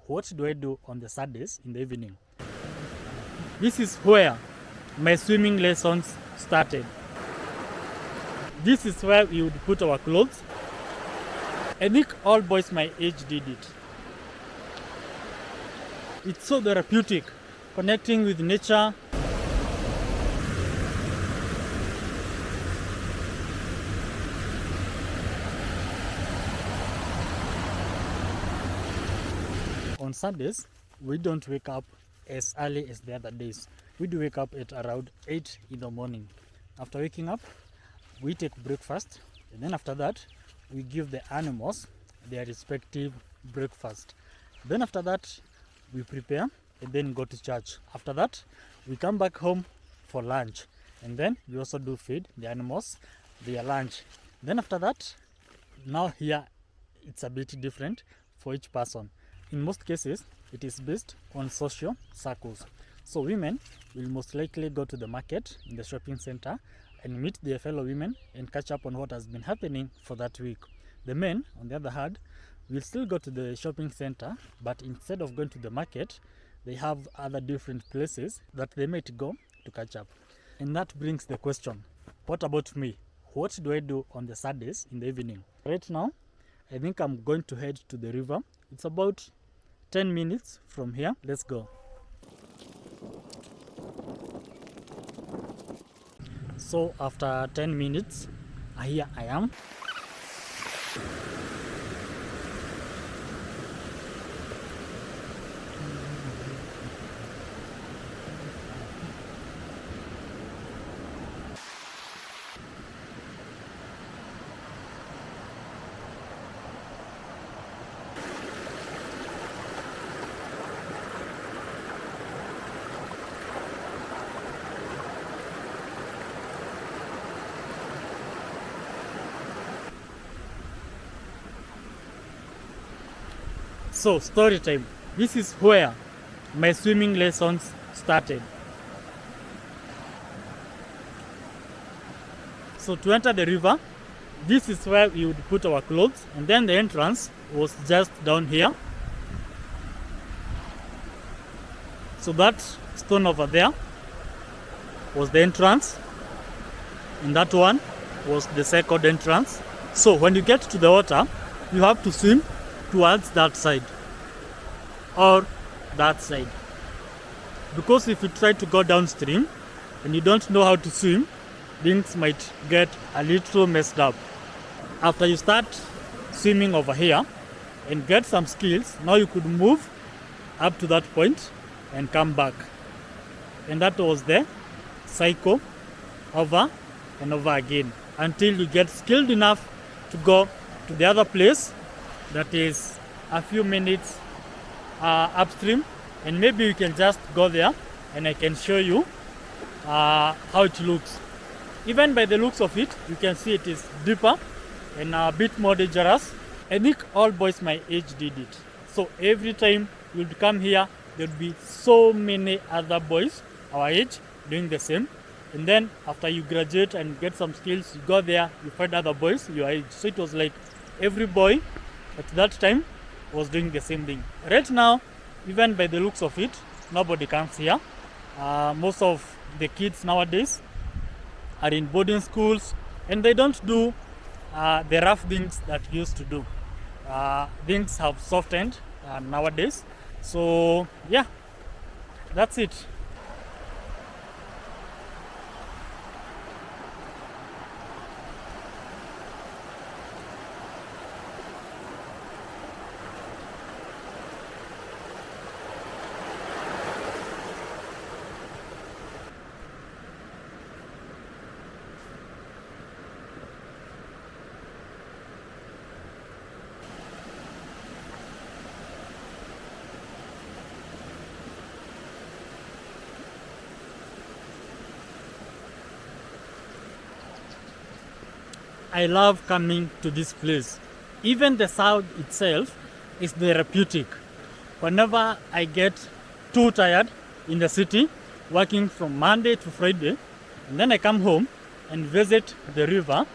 what do I do on the Saturdays in the evening? This is where my swimming lessons started. This is where we would put our clothes. I think all boys my age did it. It's so therapeutic, connecting with nature. On Sundays, we don't wake up as early as the other days. We do wake up at around 8 in the morning. After waking up, we take breakfast, and then after that, we give the animals their respective breakfast. Then after that, we prepare and then go to church. After that, we come back home for lunch, and then we also do feed the animals their lunch. Then after that, now here it's a bit different for each person. In most cases, it is based on social circles. So women will most likely go to the market in the shopping center and meet their fellow women and catch up on what has been happening for that week. The men, on the other hand, will still go to the shopping center, but instead of going to the market, they have other different places that they might go to catch up. And that brings the question, what about me? What do I do on the Saturdays in the evening? Right now, I think I'm going to head to the river. It's about 10 minutes from here. Let's go. So after 10 minutes, here I am. So, story time. This is where my swimming lessons started. So to enter the river, this is where we would put our clothes, and then the entrance was just down here. So that stone over there was the entrance, and that one was the second entrance. So when you get to the water, you have to swim towards that side or that side, because if you try to go downstream and you don't know how to swim, things might get a little messed up. After you start swimming over here and get some skills, now you could move up to that point and come back, and that was the cycle over and over again until you get skilled enough to go to the other place that is a few minutes upstream, and maybe you can just go there and I can show you how it looks. Even by the looks of it, you can see it is deeper and a bit more dangerous. I think all boys my age did it. So every time you'd come here, there'd be so many other boys our age doing the same. And then after you graduate and get some skills, you go there, you find other boys your age. So it was like every boy at that time was doing the same thing. Right now, even by the looks of it, nobody comes here. Most of the kids nowadays are in boarding schools, and they don't do the rough things that used to do. Things have softened nowadays. So yeah, that's it. I love coming to this place. Even the sound itself is therapeutic. Whenever I get too tired in the city, working from Monday to Friday, and then I come home and visit the river,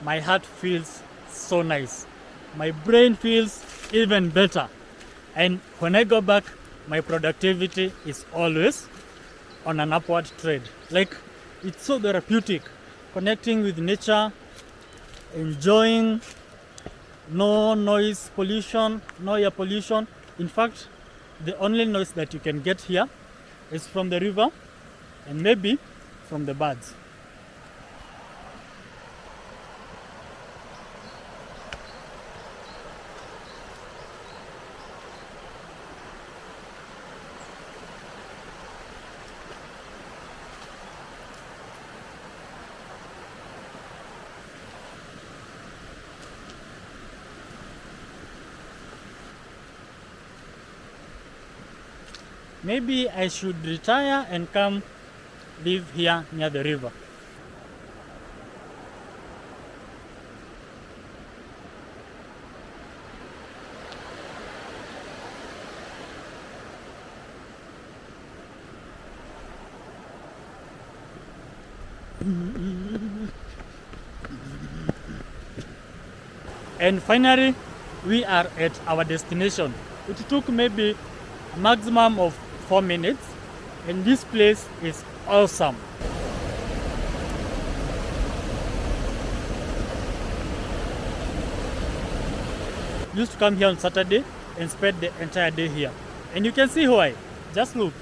my heart feels so nice. My brain feels even better. And when I go back, my productivity is always on an upward trend. Like, it's so therapeutic, connecting with nature, enjoying, no noise pollution, no air pollution. In fact, the only noise that you can get here is from the river and maybe from the birds. Maybe I should retire and come live here near the river. And finally, we are at our destination. It took maybe a maximum of 4 minutes, and this place is awesome. Used to come here on Saturday and spend the entire day here. And you can see why. Just look.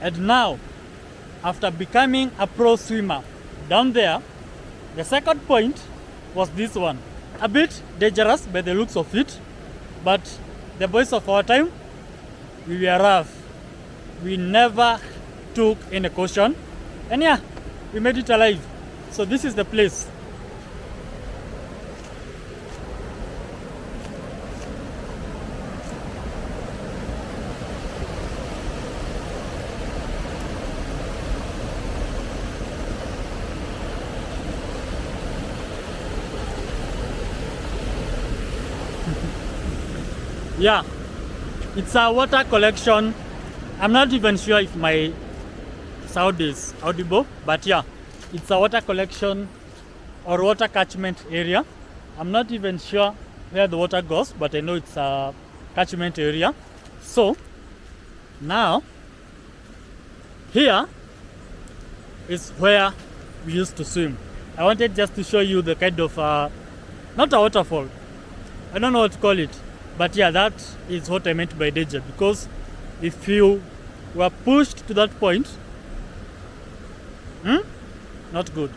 And now, after becoming a pro swimmer down there, the second point was this one. A bit dangerous by the looks of it, but the boys of our time, we were rough. We never took any caution, and yeah, we made it alive. So this is the place. Yeah, it's a water collection. I'm not even sure if my sound is audible, but yeah, it's a water collection or water catchment area. I'm not even sure where the water goes, but I know it's a catchment area. So now here is where we used to swim. I wanted just to show you the kind of not a waterfall, I don't know what to call it, but yeah, that is what I meant by danger, because if you were pushed to that point, not good.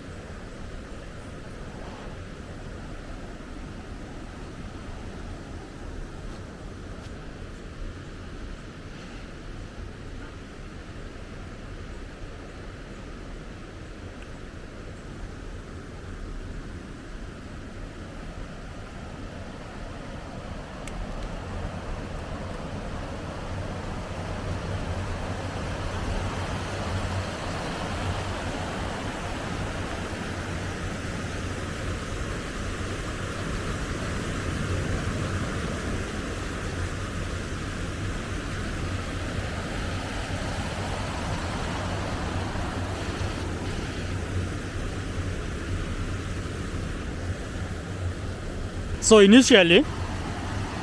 So initially,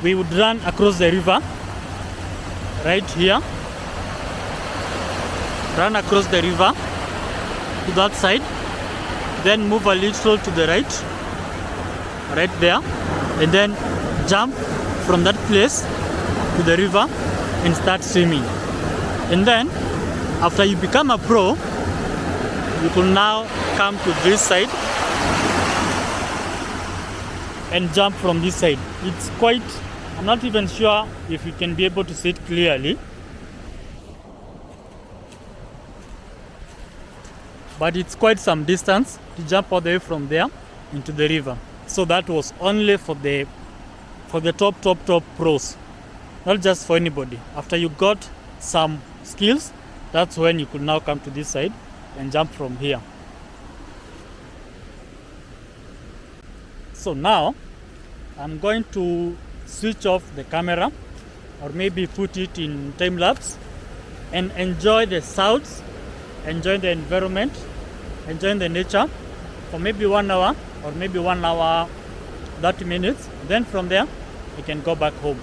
we would run across the river, right here, run across the river to that side, then move a little to the right there, and then jump from that place to the river and start swimming. And then, after you become a pro, you can now come to this side and jump from this side. It's quite, I'm not even sure if you can be able to see it clearly, but it's quite some distance to jump all the way from there into the river. So that was only for the top pros, not just for anybody. After you got some skills, that's when you could now come to this side and jump from here. So now I'm going to switch off the camera, or maybe put it in time lapse, and enjoy the sounds, enjoy the environment, enjoy the nature for maybe 1 hour or maybe 1 hour 30 minutes. Then from there we can go back home.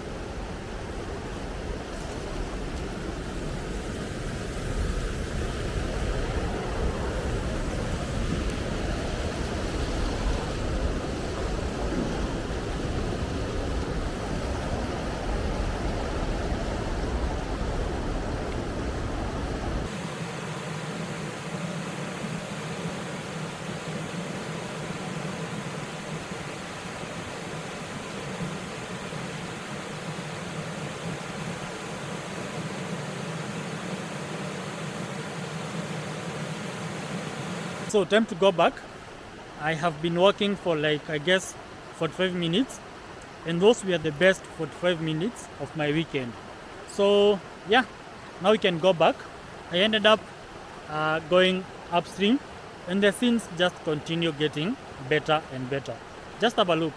So time to go back. I have been walking for like, I guess, 45 minutes, and those were the best 45 minutes of my weekend. So yeah, now we can go back. I ended up going upstream, and the scenes just continue getting better and better. Just have a look.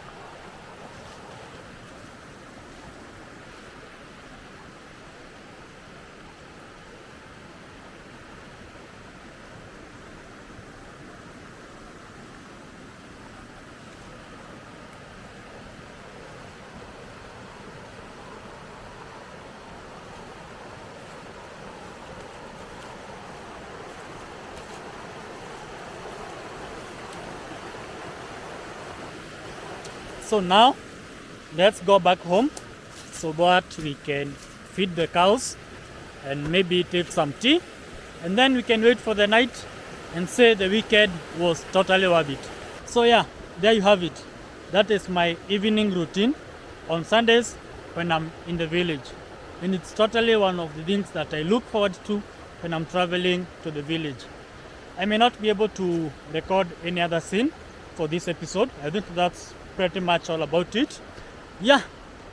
So now let's go back home so that we can feed the cows and maybe take some tea, and then we can wait for the night and say the weekend was totally worth it. So yeah, there you have it. That is my evening routine on Sundays when I'm in the village, and it's totally one of the things that I look forward to when I'm traveling to the village. I may not be able to record any other scene for this episode. I think that's pretty much all about it. Yeah,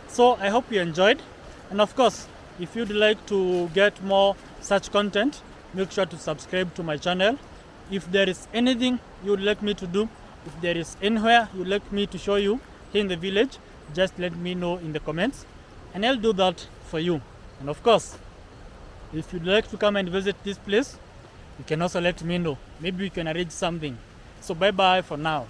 so I hope you enjoyed, and of course, if you'd like to get more such content, make sure to subscribe to my channel. If there is anything you would like me to do, if there is anywhere you'd like me to show you here in the village, just let me know in the comments and I'll do that for you. And of course, if you'd like to come and visit this place, you can also let me know. Maybe we can arrange something. So bye bye for now.